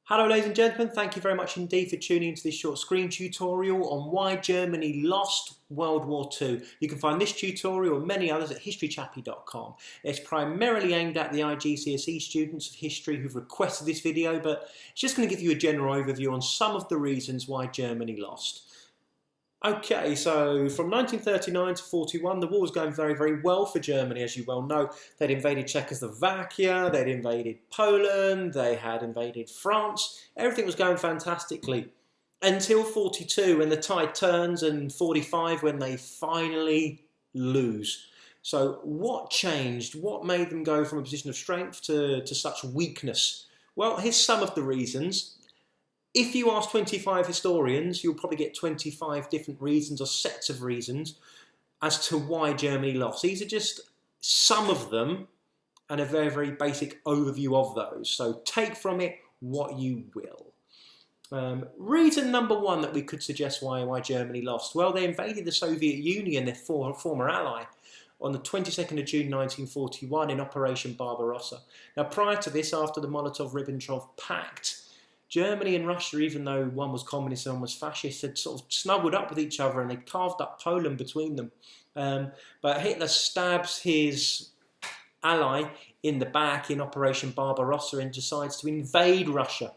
Hello ladies and gentlemen, thank you very much indeed for tuning into this short screen tutorial on why Germany lost World War II. You can find this tutorial and many others at Historychappy.com. It's primarily aimed at the IGCSE students of history who've requested this video, but it's just going to give you a general overview on some of the reasons why Germany lost. Okay, so from 1939 to 41, the war was going very, very well for Germany, as you well know. They'd invaded Czechoslovakia, they'd invaded Poland, they had invaded France. Everything was going fantastically. Until 42, when the tide turns, and 45, when they finally lose. So what changed? What made them go from a position of strength to such weakness? Well, here's some of the reasons. If you ask 25 historians, you'll probably get 25 different reasons or sets of reasons as to why Germany lost. These are just some of them and a very, very basic overview of those. So take from it what you will. Reason number one that we could suggest why Germany lost. Well, they invaded the Soviet Union, their former ally, on the 22nd of June 1941 in Operation Barbarossa. Now, prior to this, after the Molotov-Ribbentrop Pact, Germany and Russia, even though one was communist and one was fascist, had sort of snuggled up with each other and they carved up Poland between them. But Hitler stabs his ally in the back in Operation Barbarossa and decides to invade Russia.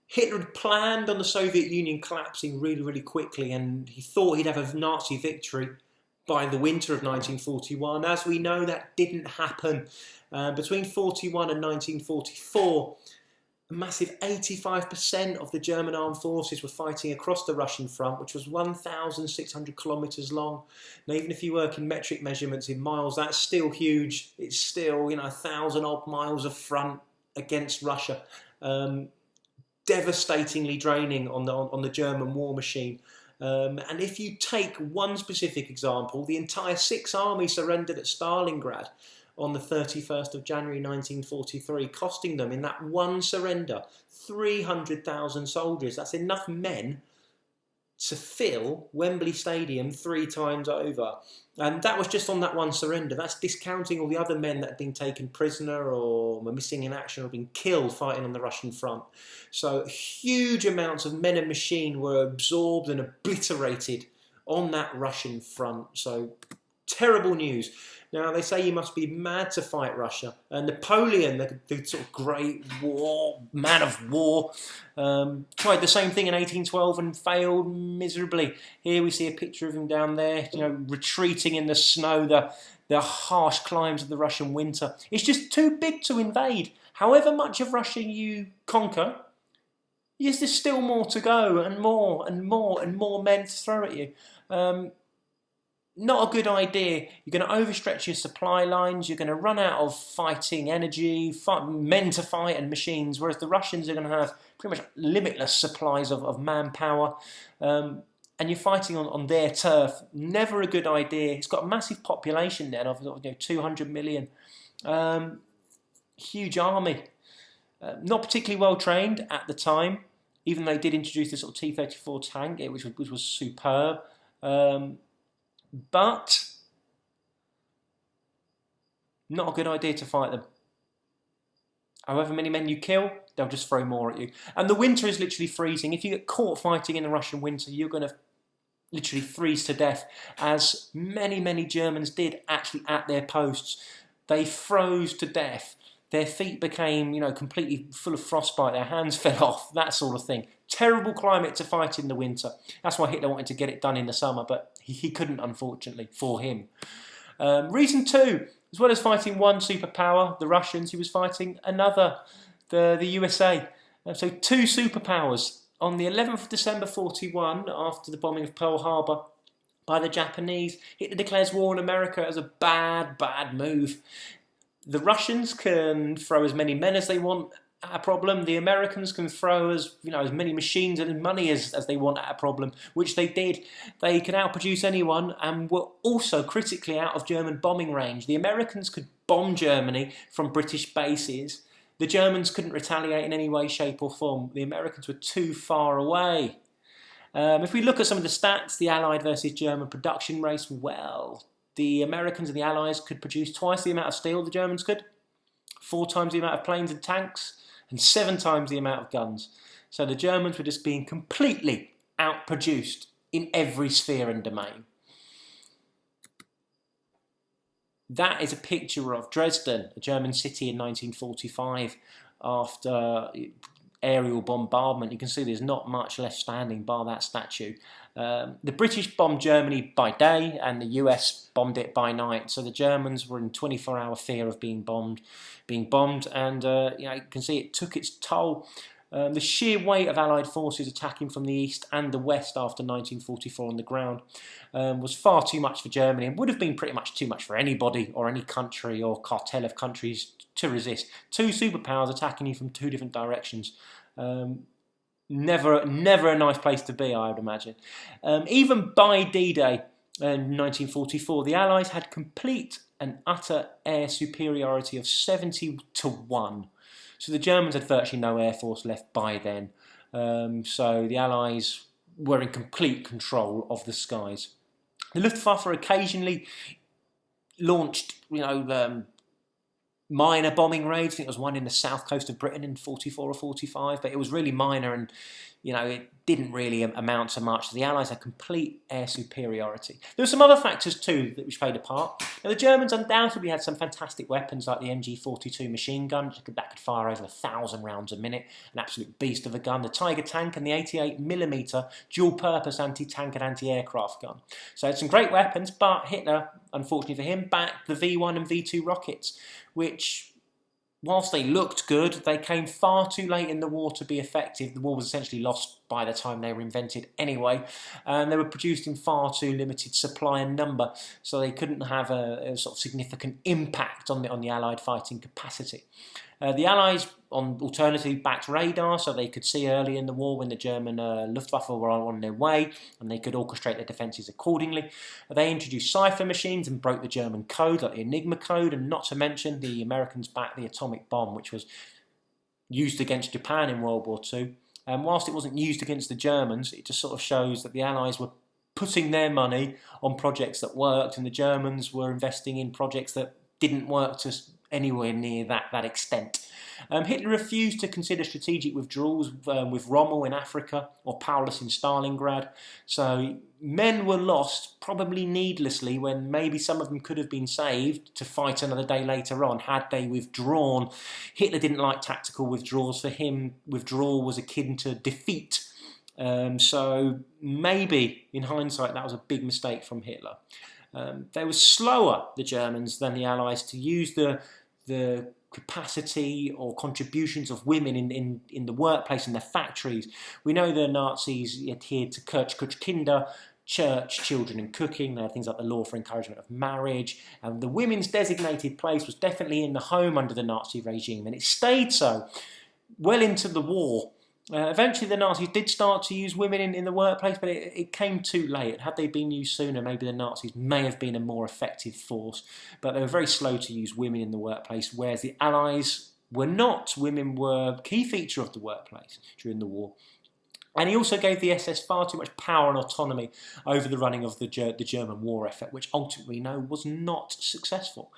Hitler had planned on the Soviet Union collapsing really, really quickly, and he thought he'd have a Nazi victory by the winter of 1941. As we know, that didn't happen. Between 41 and 1944, a massive 85% of the German armed forces were fighting across the Russian front, which was 1,600 kilometres long. Now, even if you work in metric measurements in miles, that's still huge. It's still, 1,000 odd miles of front against Russia. Devastatingly draining on the German war machine. And if you take one specific example, the entire Sixth Army surrendered at Stalingrad on the 31st of January 1943, costing them in that one surrender 300,000 soldiers. That's enough men to fill Wembley Stadium 3 times over. And that was just on that one surrender. That's discounting all the other men that had been taken prisoner or were missing in action or been killed fighting on the Russian front. So huge amounts of men and machine were absorbed and obliterated on that Russian front. So terrible news. Now, they say you must be mad to fight Russia. And Napoleon, the sort of great man of war, tried the same thing in 1812 and failed miserably. Here we see a picture of him down there, retreating in the snow, the harsh climes of the Russian winter. It's just too big to invade. However much of Russia you conquer, yes, there's still more to go, and more and more and more men to throw at you. Not a good idea. You're going to overstretch your supply lines. You're going to run out of fighting energy, men to fight and machines, whereas the Russians are going to have pretty much limitless supplies of manpower. And you're fighting on their turf. Never a good idea. It's got a massive population then of 200 million. Huge army. Not particularly well trained at the time, even though they did introduce this sort of T-34 tank, which was superb. But not a good idea to fight them. However many men you kill, they'll just throw more at you. And the winter is literally freezing. If you get caught fighting in the Russian winter, you're going to literally freeze to death, as many, many Germans did actually at their posts. They froze to death. Their feet became, completely full of frostbite. Their hands fell off, that sort of thing. Terrible climate to fight in the winter. That's why Hitler wanted to get it done in the summer, but he couldn't, unfortunately, for him. Reason 2, as well as fighting one superpower, the Russians, he was fighting another, the USA. So 2 superpowers. On the 11th of December 41, after the bombing of Pearl Harbor by the Japanese, Hitler declares war on America as a bad, bad move. The Russians can throw as many men as they want at a problem. The Americans can throw as many machines and money as they want at a problem, which they did. They could outproduce anyone and were also critically out of German bombing range. The Americans could bomb Germany from British bases. The Germans couldn't retaliate in any way, shape or form. The Americans were too far away. If we look at some of the stats, the Allied versus German production race, well, the Americans and the Allies could produce twice the amount of steel the Germans could, 4 times the amount of planes and tanks, and 7 times the amount of guns. So the Germans were just being completely outproduced in every sphere and domain. That is a picture of Dresden, a German city in 1945, after aerial bombardment. You can see there's not much left standing bar that statue. The British bombed Germany by day and the US bombed it by night. So the Germans were in 24-hour fear of being bombed, and you can see it took its toll. The sheer weight of Allied forces attacking from the east and the west after 1944 on the ground was far too much for Germany, and would have been pretty much too much for anybody or any country or cartel of countries to resist. 2 superpowers attacking you from 2 different directions. Never a nice place to be, I would imagine. Even by D-Day in 1944, the Allies had complete and utter air superiority of 70 to 1. So the Germans had virtually no air force left by then. So the Allies were in complete control of the skies. The Luftwaffe occasionally launched, minor bombing raids. I think there was one in the south coast of Britain in 44 or 45, but it was really minor, and it didn't really amount to much. The Allies had complete air superiority. There were some other factors too which played a part. Now, the Germans undoubtedly had some fantastic weapons like the MG42 machine gun that could fire over 1,000 rounds a minute, an absolute beast of a gun, the Tiger tank, and the 88mm dual-purpose anti-tank and anti-aircraft gun. So it's some great weapons, but Hitler, unfortunately for him, backed the V1 and V2 rockets, which, whilst they looked good, they came far too late in the war to be effective. The war was essentially lost by the time they were invented anyway, and they were produced in far too limited supply and number, so they couldn't have a sort of significant impact on the Allied fighting capacity. The Allies alternatively backed radar, so they could see early in the war when the German Luftwaffe were on their way, and they could orchestrate their defences accordingly. They introduced cipher machines and broke the German code, like the Enigma code, and not to mention the Americans backed the atomic bomb, which was used against Japan in World War II. And whilst it wasn't used against the Germans, it just sort of shows that the Allies were putting their money on projects that worked, and the Germans were investing in projects that didn't work to anywhere near that extent. Hitler refused to consider strategic withdrawals with Rommel in Africa or Paulus in Stalingrad, so men were lost, probably needlessly, when maybe some of them could have been saved to fight another day later on had they withdrawn. Hitler didn't like tactical withdrawals. For him, withdrawal was akin to defeat. So maybe, in hindsight, that was a big mistake from Hitler. They were slower, the Germans, than the Allies to use the capacity or contributions of women in the workplace, in the factories. We know the Nazis adhered to Kirchkinder, church, children and cooking. They had things like the law for encouragement of marriage. And the women's designated place was definitely in the home under the Nazi regime, and it stayed so well into the war. Eventually the Nazis did start to use women in the workplace, but it came too late. Had they been used sooner, maybe the Nazis may have been a more effective force, but they were very slow to use women in the workplace, whereas the Allies were not. Women were a key feature of the workplace during the war. And he also gave the SS far too much power and autonomy over the running of the German war effort, which ultimately was not successful.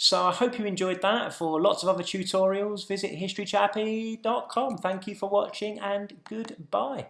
So I hope you enjoyed that. For lots of other tutorials, visit historychappy.com. Thank you for watching and goodbye.